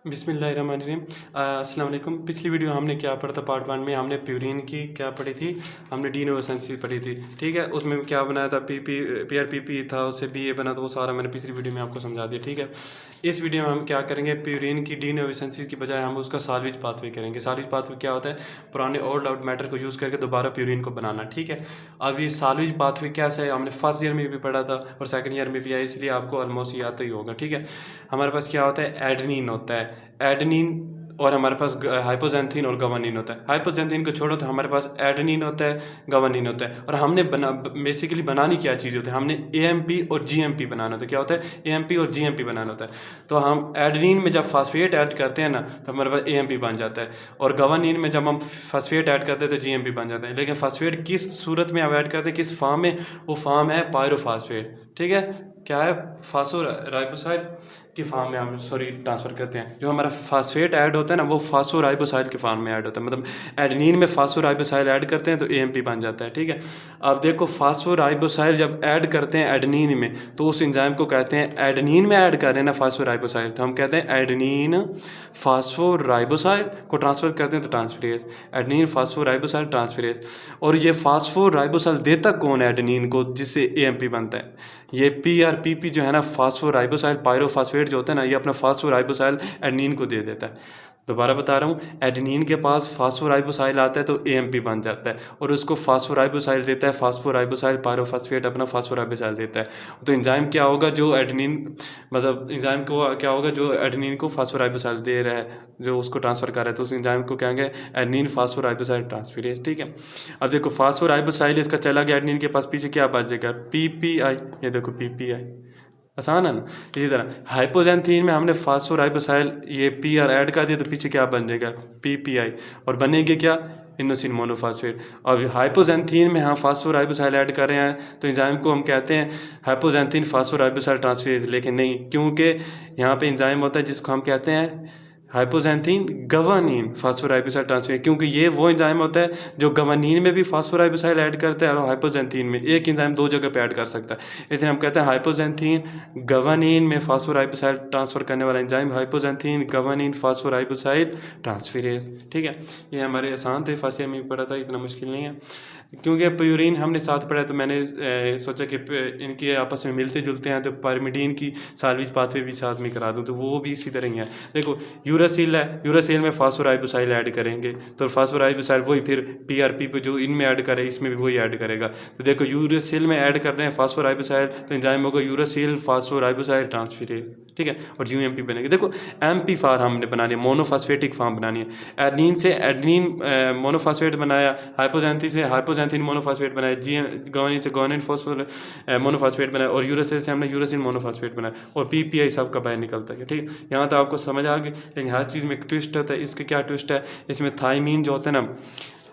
बिस्मिल्लाहिर्रहमानिर्रहीम। अस्सलाम वालेकुम। पिछली वीडियो हमने क्या पढ़ा था, पार्ट 1 में हमने प्यूरिन की क्या पढ़ी थी, हमने डीनोवेसेंसी पढ़ी थी। ठीक है, उसमें क्या बनाया था, पीआरपीपी था, उससे बीए बना, तो वो सारा मैंने पिछली वीडियो में आपको समझा दिया। ठीक है, इस वीडियो में हम क्या करेंगे, प्यूरिन की डीनोवेसेंसी की बजाय हम उसका साल्वेज पाथवे करेंगे। साल्वेज पाथवे क्या होता है, पुराने ओल्ड आउट मैटर को यूज़ करके दोबारा प्यूरिन को बनाना। ठीक है, अब ये साल्वेज पाथवे कैसे है, हमने फर्स्ट ईयर में भी पढ़ा था और सेकंड ईयर में भी है, इसलिए आपको ऑलमोस्ट ये आता ही होगा। ठीक है, हमारे पास क्या होता है, एडेनिन होता है, एडेनिन, और हमारे पास हाइपोजेंथिन और गवानिन होता है। हाइपोजेंथिन को छोड़ो तो हमारे पास एडेनिन होता है, गवानिन होता है। और हमने बेसिकली बनानी क्या चीज़ होती है, हमने एएमपी और जीएमपी बनाना होता है। क्या होता है, एएमपी और जीएमपी बनाना होता है। तो हम एडेनिन में जब फास्फेट ऐड करते हैं ना, तो हमारे पास एएमपी बन जाता है, और गवानिन में जब हम फास्फेट ऐड करते हैं तो जीएमपी बन जाता है। लेकिन फास्फेट किस सूरत में हम ऐड करते हैं, किस फॉर्म में, वो फॉर्म है पायरोफास्फेट। ठीक है, क्या है, फास्फोराइबोसाइड की फॉर्म में हम ट्रांसफ़र करते हैं। जो हमारा फास्फेट ऐड होता है ना, वो फास्फोराइबोसाइल के फॉर्म में ऐड होता है। मतलब एडेनिन में फास्फोराइबोसाइल ऐड करते हैं तो एएमपी बन जाता है। ठीक है, अब देखो फास्फोराइबोसाइल जब ऐड करते हैं एडेनिन में, तो उस एंजाइम को कहते हैं, एडेनिन में ऐड कर रहे हैं ना फास्फोराइबोसाइल, तो हम कहते हैं एडेनिन फास्फोराइबोसाइल को ट्रांसफ़र करते हैं तो ट्रांसफरेज, एडेनिन फास्फोराइबोसाइल ट्रांसफरेज। और ये फास्फोराइबोसाइल देता कौन है एडेनिन को, जिससे एएमपी बनता है। ये पीआरपीपी जो है ना, फास्फोराइबोसाइल पायरोफास्फेट जो होता है ना, ये अपना फास्फोराइबोसाइल एडेनिन को दे देता है। दोबारा बता रहा हूँ, एडेनिन के पास फास्फोराइबोसाइल आता है तो एएमपी बन जाता है, और उसको फास्फोराइबोसाइल देता है, फास्फोराइबोसाइल पायरोफास्फेट अपना फास्फोराइबोसाइल देता है। तो एंजाइम क्या होगा, जो एडेनिन, मतलब एंजाइम को क्या होगा, जो एडेनिन को फास्फोराइबोसाइल दे रहा है, जो उसको ट्रांसफ़र कर रहा है, तो उस एंजाइम को कहेंगे एडेनिन फास्फोराइबोसाइल ट्रांसफरेज। ठीक है, अब देखो फास्फोराइबोसाइल इसका चला गया एडेनिन के पास, पीछे क्या बचेगा, पीपीआई। ये देखो पीपीआई, आसान है ना। इसी तरह हाइपोजेंथीन में हमने फास्फोराइबोसाइल ये पीआर ऐड कर दिया, तो पीछे क्या बन जाएगा, पीपीआई, और बनेगी क्या, इनोसिन मोनोफॉस्फेट। और हाइपोजेंथीन में हम फास्फोराइबोसाइल ऐड कर रहे हैं, तो एंजाइम को हम कहते हैं हाइपोजेंथीन फास्फोराइबोसाइल ट्रांसफरेज। लेकिन नहीं, क्योंकि यहाँ पे एंजाइम होता है जिसको हम कहते हैं हाइपोजेंथीन गवानिन फास्फोराइबोसाइल ट्रांसफरेज, क्योंकि ये वो एंजाइम होता है जो गवानिन में भी फास्फोराइबोसाइल ऐड करता है और हाइपोजेंथीन में। एक एंजाइम दो जगह पे ऐड कर सकता है, इसलिए हम कहते हैं हाइपोजेंथीन गवानिन में फास्फोराइबोसाइल ट्रांसफ़र करने वाला एंजाइम हाइपोजेंथीन गवानिन फास्फोराइबोसाइल ट्रांसफरेज। ठीक है, ये हमारे आसान थे, फर्स्ट ईयर में भी पढ़ा था, इतना मुश्किल नहीं है। क्योंकि प्यूरिन हमने साथ पढ़ा है, तो मैंने सोचा कि इनके आपस में मिलते जुलते हैं, तो पायरिमिडीन की साल्वेज पाथवे भी साथ में करा दूं, तो वो भी इसी तरह ही है। देखो यूरासिल है, यूरासिल में फास्फोराइबोसाइल ऐड करेंगे, तो फास्फोराइबोसाइल वही फिर पीआरपी पे जो इनमें ऐड करे, इसमें भी वही ऐड करेगा। तो देखो यूरासिल में ऐड कर रहे हैं फास्फोराइबोसाइल, तो एंजाइम होगा यूरासिल फास्फोराइबोसाइल ट्रांसफरेज। ठीक है, और यूएमपी बनेगी। देखो एमपी फार हमने बनानी है, मोनोफॉस्फेटिक फार्म बनानी है। एडेनिन से एडेनिन मोनोफॉस्फेट बनाया, हाइपोजेंथी से हाइपोजेंथिन मोनोफॉस्फेट बनाया, गवानिन से गवानिन फॉस्फोर मोनोफॉस्फेट बनाया, और यूरासिल से हमने यूरासिल मोनोफॉस्फेट बनाया, और पीपीआई सब का बाहर निकलता है। ठीक है, यहाँ तो आपको समझ आ गई। लेकिन हर चीज़ में एक ट्विस्ट होता है। इसके क्या ट्विस्ट है, इसमें थाइमीन जो होता है ना,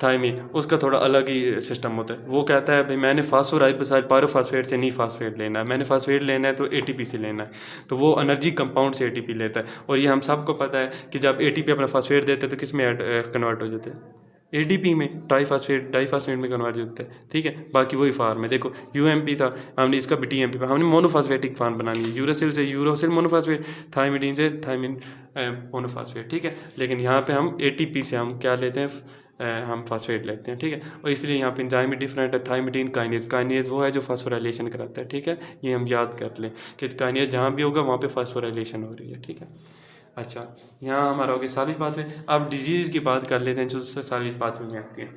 थाइमीन, उसका थोड़ा अलग ही सिस्टम होता है। वो कहता है भाई मैंने फास्फोराइबोसाइल पायरोफास्फेट से नहीं फास्फेट लेना है, मैंने फास्फेट लेना है तो एटीपी से लेना है, तो वो एनर्जी कंपाउंड से एटीपी लेता है। और ये हम सबको पता है कि जब एटीपी अपना फास्फेट देते हैं तो किस में कन्वर्ट हो जाते हैं, एडीपी में, ट्राईफास्फेट डाईफास्फेट में कन्वर्ट होता है। ठीक है, बाकी वही फार्म है। देखो यूएमपी था, हमने इसका भी टीएमपी पर हमने मोनोफॉस्फेटिक फार्म बनानी है, यूरासिल से यूरासिल मोनोफॉस्फेट, थाइमिडीन से थाइमिन मोनोफॉस्फेट। ठीक है, लेकिन यहाँ पे हम एटीपी से हम क्या लेते हैं, हम फास्फेट लेते हैं। ठीक है, और इसलिए यहाँ पे एंजाइम भी डिफरेंट है। थाइमिडीन काइनेज, काइनेज वो है जो फास्फोराइलेशन कराता है। ठीक है, ये हम याद कर लें कि काइनेज जहाँ भी होगा वहाँ पे फास्फोराइलेशन हो रही है। ठीक है, अच्छा, यहाँ हमारा हो गया साल्वेज पाथवे। अब डिजीज़ की बात कर लेते हैं जो साल्वेज पाथवे में आती है।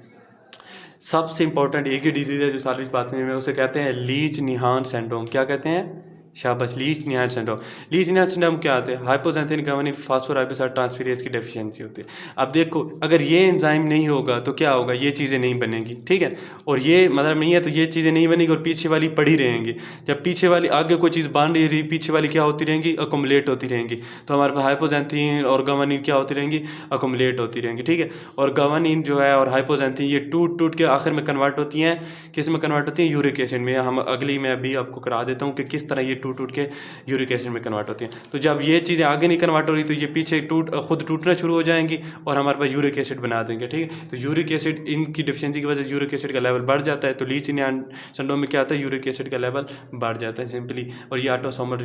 सबसे इंपॉर्टेंट एक ही डिजीज़ है जो साल्वेज पाथवे में, उसे कहते हैं लीच निहान सिंड्रोम। क्या कहते हैं, शाबाश, लीच निहान सिंड्रोम। लीच निहान सिंड्रोम क्या आते हैं, हाइपोजेंथिन गवानिन फास्फोराइबोसाइल ट्रांसफरेज की डेफिशिएंसी होती है। अब देखो अगर ये एंजाइम नहीं होगा तो क्या होगा, ये चीज़ें नहीं बनेंगी। ठीक है, और ये मतलब नहीं है तो ये चीज़ें नहीं बनेगी, और पीछे वाली पड़ी रहेंगी। जब पीछे वाली आगे कोई चीज़ बन नहीं रही, पीछे वाली क्या होती रहेंगी, अकोमुलेट होती रहेंगी। तो हमारे पास हाइपोजेंथिन और गवानिन क्या होती रहेंगी, अकोमुलेट होती रहेंगी। ठीक है, और गवानिन जो है और हाइपोजेंथिन ये टूट टूट के आखिर में कन्वर्ट होती हैं, किस में कन्वर्ट होती हैं, यूरिक एसिड में। हम अगली मैं अभी आपको करा देता हूँ कि किस तरह ये टूट के यूरिक एसिड में कन्वर्ट होती हैं। तो जब ये चीज़ें आगे नहीं कन्वर्ट हो रही तो ये पीछे खुद टूटना शुरू हो जाएंगी और हमारे पास यूरिक एसिड बना देंगे, ठीक है। तो यूरिक एसिड इनकी डिफिशिएंसी की वजह से यूरिक एसिड का लेवल बढ़ जाता है। तो लीच न्यान सिंड्रोम में क्या होता है, यूरिक एसिड का लेवल बढ़ जाता है सिंपली, और ये ऑटोसोमल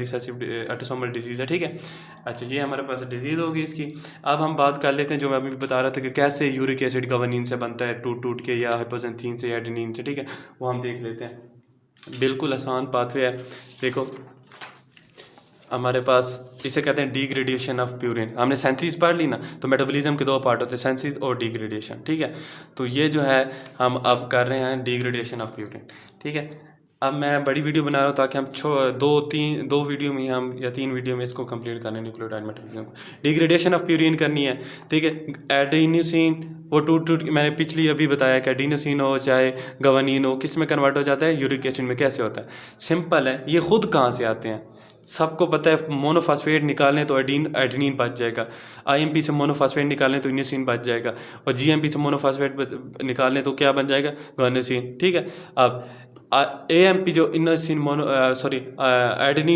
डिजीज़ है, ठीक है। अच्छा, ये हमारे पास डिजीज़ होगी इसकी। अब हम बात कर लेते हैं जो मैं अभी बता रहा था कि कैसे यूरिक एसिड गवानीन से बनता है, टूट के, या हाइपोजेंथीन से या एडेनिन से, ठीक है। वो हम देख लेते हैं। बिल्कुल आसान पाथवे है। देखो हमारे पास इसे कहते हैं डिग्रेडेशन ऑफ प्यूरिन। हमने सेंथिस पढ़ ली ना, तो मेटाबॉलिज्म के दो पार्ट होते हैं, सेंथिस और डिग्रेडेशन, ठीक है। तो ये जो है हम अब कर रहे हैं डिग्रेडेशन ऑफ प्यूरिन, ठीक है। अब मैं बड़ी वीडियो बना रहा हूँ ताकि हम दो वीडियो में हम या 3 वीडियो में इसको कंप्लीट करना है, nucleotide metabolism. Degradation of purine करनी है, ठीक है। एडेनोसिन वो टूट मैंने पिछली अभी बताया कि एडेनोसिन हो चाहे गवानीन हो, किस में कन्वर्ट हो जाता है, यूरिक एसिड में। कैसे होता है, सिंपल है। ये खुद कहाँ से आते हैं, सबको पता है। मोनोफॉस्फेट निकालें तो एडेनिन बच जाएगा, आईएमपी से मोनोफॉस्फेट निकालें तो इनोसिन बच जाएगा, और जीएमपी से मोनोफॉस्फेट निकालें तो क्या बन जाएगा, गुआनोसिन, ठीक है। अब एएमपी जो एडेनिन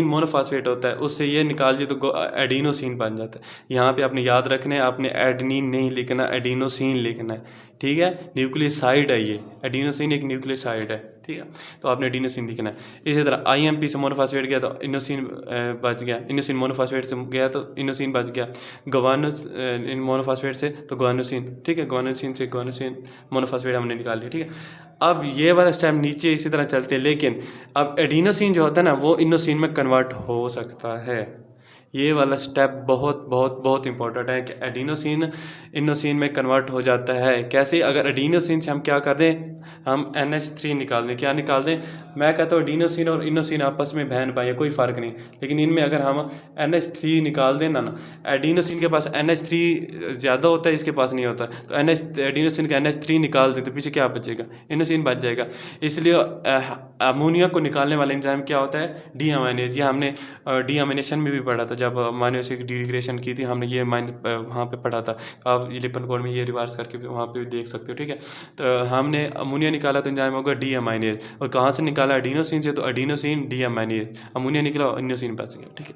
मोनोफॉस्फेट होता है, उससे ये निकाल दिए तो एडिनोसिन बन जाता है। यहाँ पे आपने याद रखना है, आपने एडेनिन नहीं लिखना, एडिनोसिन लिखना है, ठीक है। न्यूक्लियोसाइड है ये, एडिनोसिन एक न्यूक्लियोसाइड है, ठीक है। तो आपने एडिनोसिन लिखना है। इसी तरह आईएमपी से मोनोफॉस्फेट गया तो इनोसिन बच गया, इनोसिन मोनोफॉस्फेट से गया तो इनोसिन बच गया, इन मोनोफॉस्फेट से तो गुआनोसिन, ठीक है। गुआनोसिन से गुआनोसिन मोनोफॉस्फेट हमने निकाल लिया, ठीक है। अब ये वाला स्टेप नीचे इसी तरह चलते हैं, लेकिन अब एडिनोसिन जो होता है ना, वो इनोसिन में कन्वर्ट हो सकता है। ये वाला स्टेप बहुत बहुत बहुत इंपॉर्टेंट है कि एडिनोसिन इनोसिन में कन्वर्ट हो जाता है। कैसे, अगर एडिनोसिन से हम क्या कर दें, हम NH3 निकाल दें। क्या निकाल दें, मैं कहता हूँ एडिनोसिन और इनोसिन आपस में बहन भाई है, कोई फ़र्क नहीं, लेकिन इनमें अगर हम NH3 निकाल दें ना, एडिनोसिन के पास NH3 ज़्यादा होता है, इसके पास नहीं होता। तो एडिनोसिन का NH3 निकाल दें तो पीछे क्या बचेगा, इनोसिन बच जाएगा। इसलिए अमोनिया को निकालने वाला एंजाइम क्या होता है, डीअमाइनेज। ये हमने डीअमाइनेशन में भी पढ़ा था, जब अमाइनो की डिग्रेडेशन की थी हमने, ये वहाँ पे पढ़ा था। आप ये लिपन कोड में ये रिवर्स करके वहाँ पे भी देख सकते हो, ठीक है। तो हमने अमोनिया निकाला तो एंजाइम होगा डीअमाइनेज, और कहाँ से निकाला, एडिनोसिन से, तो एडिनोसिन डीअमाइनेज, अमोनिया निकला, इनोसिन बच गया, ठीक है।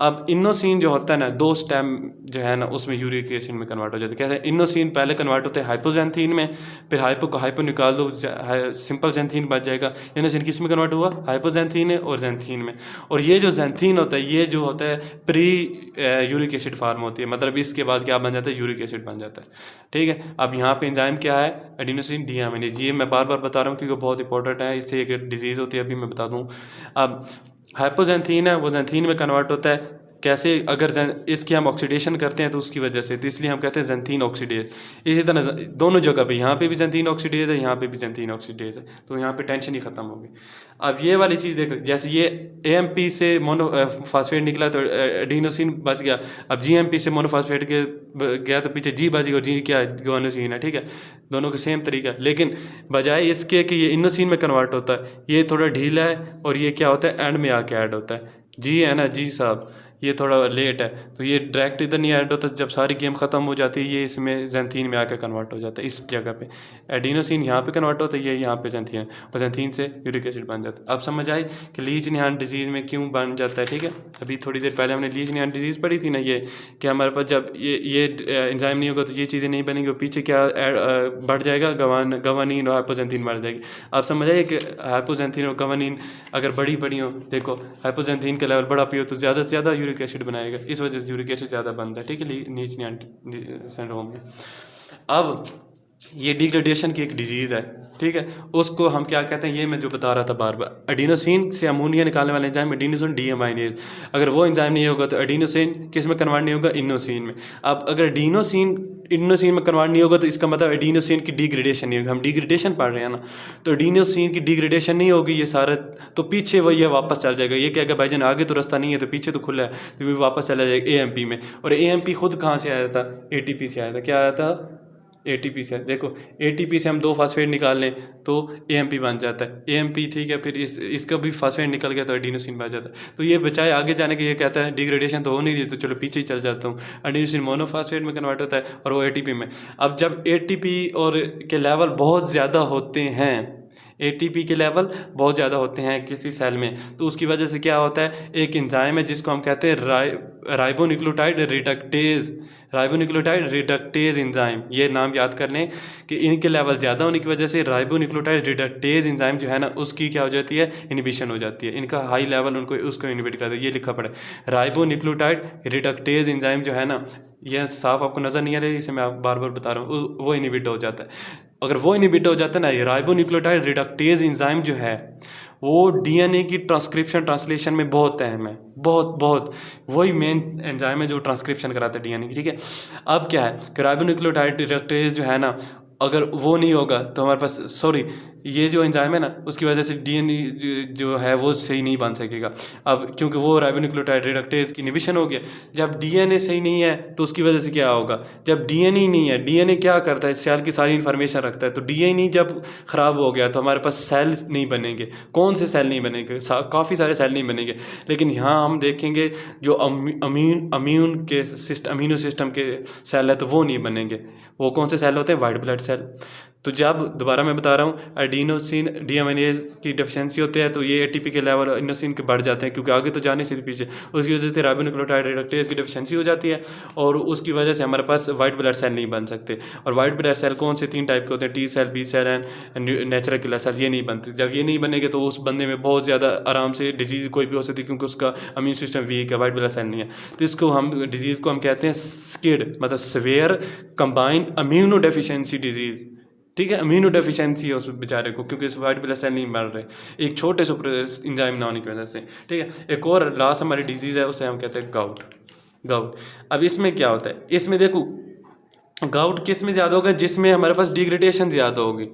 अब इनोसिन जो होता है ना, 2 स्टेप जो है ना, उसमें यूरिक एसिड में कन्वर्ट हो जाता है। कैसे, इनोसिन पहले कन्वर्ट होते हैं हाइपोजेंथीन में, फिर हाइपो निकाल दो, सिंपल जेंथीन बच जाएगा। इनोसिन किस में कन्वर्ट हुआ, हाइपोजेंथीन और जेंथीन में। और ये जो जेंथीन होता है, ये जो होता है प्री यूरिक एसिड फार्म होती है, मतलब इसके बाद क्या बन जाता है, यूरिक एसिड बन जाता है, ठीक है। अब यहाँ पे एंजाइम क्या है, एडिनोसिन डीअमाइनेज। ये मैं बार बार बता रहा हूँ क्योंकि बहुत इंपॉर्टेंट है, इससे एक डिजीज़ होती है, अभी मैं बता दूँ। अब हाइपोजेंथीन है, वो जेंथीन में कन्वर्ट होता है। कैसे, अगर इसकी हम ऑक्सीडेशन करते हैं तो उसकी वजह से, तो इसलिए हम कहते हैं जेंथीन ऑक्सीडेज। इसी तरह दोनों जगह पे, यहाँ पे भी जेंथीन ऑक्सीडेज है, यहाँ पे भी जेंथीन ऑक्सीडेज है, तो यहाँ पे टेंशन ही ख़त्म होगी। अब ये वाली चीज़ देखो, जैसे ये एएमपी से मोनोफॉस्फेट निकला तो एडिनोसिन बच गया। अब जीएमपी से मोनोफॉस्फेट के गया तो पीछे जी बच गया, और जी क्या है, गुआनोसिन है, ठीक है। दोनों का सेम तरीका, लेकिन बजाय इसके कि ये इनोसिन में कन्वर्ट होता है, ये थोड़ा ढीला है, और ये क्या होता है, एंड में आके ऐड होता है। जी है ना, जी साहब, ये थोड़ा लेट है, तो ये डायरेक्ट इधर नहीं ऐड होता। जब सारी गेम ख़त्म हो जाती है, ये इसमें जेंथीन में आकर कन्वर्ट हो जाता है। इस जगह पे एडिनोसिन यहाँ पे कन्वर्ट होता है, ये यहाँ पे जेंथीन, और जेंथीन से यूरिक एसिड बन जाता है। अब समझ आई कि लीच निहान डिजीज़ में क्यों बन जाता है, ठीक है। अभी थोड़ी देर पहले हमने लीच निहान डिजीज़ पढ़ी थी ना, ये कि हमारे पास जब ये एंजाइम नहीं होगा तो ये चीज़ें नहीं बनेंगी, और पीछे क्या बढ़ जाएगा, गवानीन और हाइपोजेंथीन बढ़ जाएगी। आप समझ आइए कि हाइपोजेंथीन और गवानीन अगर बड़ी हो, देखो हाइपोजेंथीन का लेवल बड़ा पियो तो ज़्यादा से ज़्यादा यूरिक एसिड बनाएगा, इस वजह से यूरिक एसिड ज़्यादा बनता है, ठीक है, लीच निहान सिंड्रोम में। अब ये डिग्रेडेशन की एक डिजीज़ है, ठीक है। उसको हम क्या कहते हैं, ये मैं जो बता रहा था बार बार, एडिनोसिन से अमोनिया निकालने वाला एंजाइम एडिनोसिन डीअमाइनेज। अगर वो एंजाइम नहीं होगा तो एडिनोसिन किस में कन्वर्ट नहीं होगा, इनोसिन में। अब अगर एडिनोसिन इनोसिन में कन्वर्ट नहीं होगा तो इसका मतलब एडिनोसिन की डिग्रेडेशन नहीं होगी। हम डिग्रेडेशन पढ़ रहे हैं ना, तो एडिनोसिन की डिग्रेडेशन नहीं होगी, ये सारा तो पीछे वही है, वापस चल जाएगा। ये क्या अगर भाईजान आगे तो रास्ता नहीं है तो पीछे तो खुला है, तो भी वापस चला जाएगा एएमपी में। और एएमपी खुद कहाँ से आया था, एटीपी से आया था। क्या आया था, एटीपी से। देखो एटीपी से हम 2 फास्फेट निकाल लें तो एएमपी बन जाता है, एएमपी, ठीक है। फिर इसका भी फास्फेट निकल गया तो एडिनोसिन बन जाता है। तो ये बचाए आगे जाने के, ये कहता है डिग्रेडेशन तो हो नहीं रही, तो चलो पीछे ही चल जाता हूँ। एडिनोसिन मोनोफॉस्फेट में कन्वर्ट होता है और वो एटीपी में। अब जब एटीपी और के लेवल बहुत ज़्यादा होते हैं, एटीपी के लेवल बहुत ज़्यादा होते हैं किसी सेल में, तो उसकी वजह से क्या होता है, एक एंजाइम है जिसको हम कहते हैं राइबोन्यूक्लियोटाइड रिडक्टेज एंजाइम, ये नाम याद कर लें कि इनके लेवल ज़्यादा होने की वजह से राइबोन्यूक्लियोटाइड रिडक्टेज एंजाइम जो है ना उसकी क्या हो जाती है, इनिबिशन हो जाती है, इनका हाई लेवल उनको उसको इनिबिट करता है। ये लिखा पड़ा है राइबोन्यूक्लियोटाइड रिडक्टेज एंजाइम जो है ना, यह साफ आपको नज़र नहीं आ रही, इसे मैं आप बार बार बता रहा हूँ, वो इनिबिट हो जाता है। अगर वो इनिबिट हो जाता है ना, राइबोन्यूक्लियोटाइड रिडक्टेज एंजाइम जो है वो डीएनए की ट्रांसलेशन में बहुत अहम है, बहुत वही मेन एंजाइम है जो ट्रांसक्रिप्शन कराता है डीएनए की, ठीक है। अब क्या है कि राइबोन्यूक्लियोटाइड रिडक्टेज जो है ना, अगर वो नहीं होगा तो हमारे पास ये जो एंजाइम है ना उसकी वजह से डीएनए जो है वो सही नहीं बन सकेगा। अब क्योंकि वो राइबोन्यूक्लियोटाइड रिडक्टेज की इनिबिशन हो गया, जब डीएनए सही नहीं है तो उसकी वजह से क्या होगा, जब डीएनए नहीं है, डीएनए क्या करता है, सेल की सारी इन्फॉर्मेशन रखता है, तो डीएनए जब ख़राब हो गया तो हमारे पास सेल नहीं बनेंगे। कौन से सेल नहीं बनेंगे, काफ़ी सारे सेल नहीं बनेंगे, लेकिन यहाँ हम देखेंगे जो अमीनो सिस्टम के सेल है तो वो नहीं बनेंगे। वो कौन से सेल होते हैं, वाइट ब्लड सेल। तो जब दोबारा मैं बता रहा हूँ एडिनोसिन डीएमइनेज की डेफिशिएंसी होती है तो ये एटीपी के लेवल इनोसिन के बढ़ जाते हैं, क्योंकि आगे तो जाने से पीछे, उसकी वजह से राइबोन्यूक्लियोटाइड रिडक्टेज की डेफिशिएंसी हो जाती है और उसकी वजह से हमारे पास वाइट ब्लड सेल नहीं बन सकते। और वाइट ब्लड सेल कौन से 3 टाइप के होते हैं, T cell, B cell and natural killer cell, ये नहीं बनते। जब ये नहीं बनेंगे तो उस बंदे में बहुत ज़्यादा आराम से डिजीज़ कोई भी हो सकती है, क्योंकि उसका इम्यून सिस्टम वीक है, वाइट ब्लड सेल नहीं है। तो इसको हम डिजीज़ को हम कहते हैं स्किड, मतलब severe combined immuno deficiency disease, ठीक है। इम्यूनो डेफिशिएंसी है उस बेचारे को, क्योंकि इस वाइट ब्लड सेल नहीं बन रहे एक छोटे से इंजाइम ना होने की वजह से, ठीक है। एक और लास्ट हमारी डिजीज़ है, उसे हम कहते हैं गाउट। अब इसमें क्या होता है, इसमें देखो गाउट किस में ज़्यादा होगा, जिसमें हमारे पास डिग्रेडेशन ज़्यादा होगी।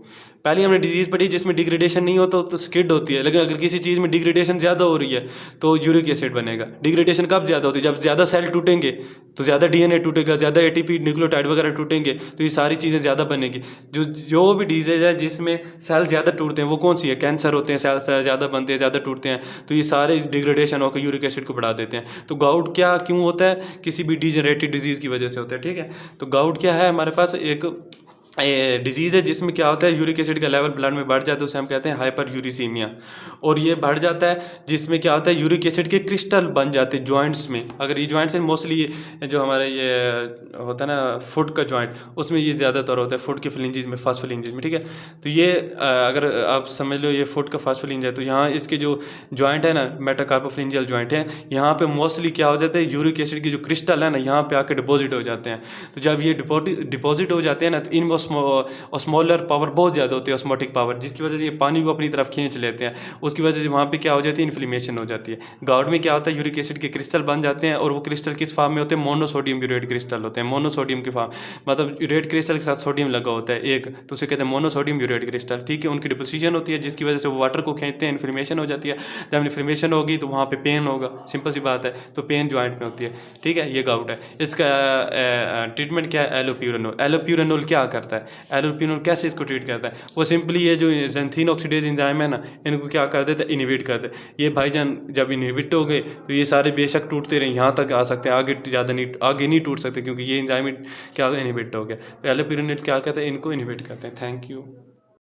पहले हमने डिजीज़ पढ़ी जिसमें डिग्रेडेशन नहीं होता तो स्किड होती है, लेकिन अगर किसी चीज़ में डिग्रेडेशन ज़्यादा हो रही है तो यूरिक एसिड बनेगा। डिग्रेडेशन कब ज़्यादा होती है, जब ज़्यादा सेल टूटेंगे तो ज़्यादा डीएनए टूटेगा, ज़्यादा एटीपी न्यूक्लियोटाइड वगैरह टूटेंगे तो ये सारी चीज़ें ज़्यादा बनेगी। जो भी डिजीज़ है जिसमें सेल ज़्यादा टूटते हैं वो कौन सी है, कैंसर होते हैं, सेल ज़्यादा बनते हैं, ज़्यादा टूटते हैं, तो ये सारे डिग्रेडेशन होकर यूरिक एसिड को बढ़ा देते हैं। तो गाउट क्या क्यों होता है, किसी भी डिजेनरेटिव डिजीज़ की वजह से होता है, ठीक है। तो गाउट क्या है, हमारे पास एक डिजीज़ है जिसमें क्या होता है यूरिक एसिड का लेवल ब्लड में बढ़ जाता है, उसे हम कहते हैं हाइपर यूरिसीमिया। और ये बढ़ जाता है जिसमें क्या होता है यूरिक एसिड के क्रिस्टल बन जाते हैं जॉइंट्स में। अगर ये जॉइंट्स हैं मोस्टली ये जो हमारा ये होता है ना फुट का जॉइंट, उसमें ये ज़्यादातर होता है, फुट के फ्लिंजेस में, फर्स्ट फ्लिंजेस में, ठीक है। तो ये अगर आप समझ लो ये फुट का फर्स्ट फ्लिंज है तो यहाँ इसके जो जॉइंट है ना मेटाकार्पोफ्लिंजियल जॉइंट है, यहाँ पे मोस्टली क्या हो जाता है यूरिक एसिड की जो क्रिस्टल है ना यहाँ पे आके डिपॉजिट हो जाते हैं। तो जब ये डिपॉजिट हो जाते हैं ना तो इनमें ऑस्मोलर पावर बहुत ज़्यादा होती है, ऑस्मोटिक पावर, जिसकी वजह से ये पानी को अपनी तरफ खींच लेते हैं। उसकी वजह से वहाँ पे क्या हो जाती है, इन्फ्लेमेशन हो जाती है। गाउट में क्या होता है, यूरिक एसिड के क्रिस्टल बन जाते हैं और वो क्रिस्टल किस फॉर्म में होते हैं, मोनोसोडियम यूरेट क्रिस्टल होते हैं, मोनोसोडियम के फॉर्म, मतलब यूरेट क्रिस्टल के साथ सोडियम लगा होता है एक, तो उसे कहते हैं मोनोसोडियम यूरेट क्रिस्टल, ठीक है। उनकी डिपोजिशन होती है जिसकी वजह से वो वाटर को खींचते हैं, इन्फ्लेमेशन हो जाती है। जब इन्फ्लेमेशन होगी तो वहाँ पे पेन होगा, सिंपल सी बात है, तो पेन जॉइंट में होती है, ठीक है। ये गाउट है। इसका ट्रीटमेंट क्या है, एलोप्यूरानोल। एलोप्यूरानोल क्या करता है, एलोप्यूरानोल कैसे इसको ट्रीट करता है, वो सिंपली ये जो ज़ैंथीन ऑक्सीडेज एंजाइम है ना इनको क्या कर देता है, इनहिबिट कर देता है। ये भाईजान जब इनहिबिट हो गए तो ये सारे बेशक टूटते रहे, यहाँ तक आ सकते हैं, आगे नहीं टूट सकते क्योंकि ये एंजाइम क्या इनहिबिट हो गया। तो एलोप्यूरानोल क्या कहते हैं, इनको इनहिबिट करते हैं। Thank you.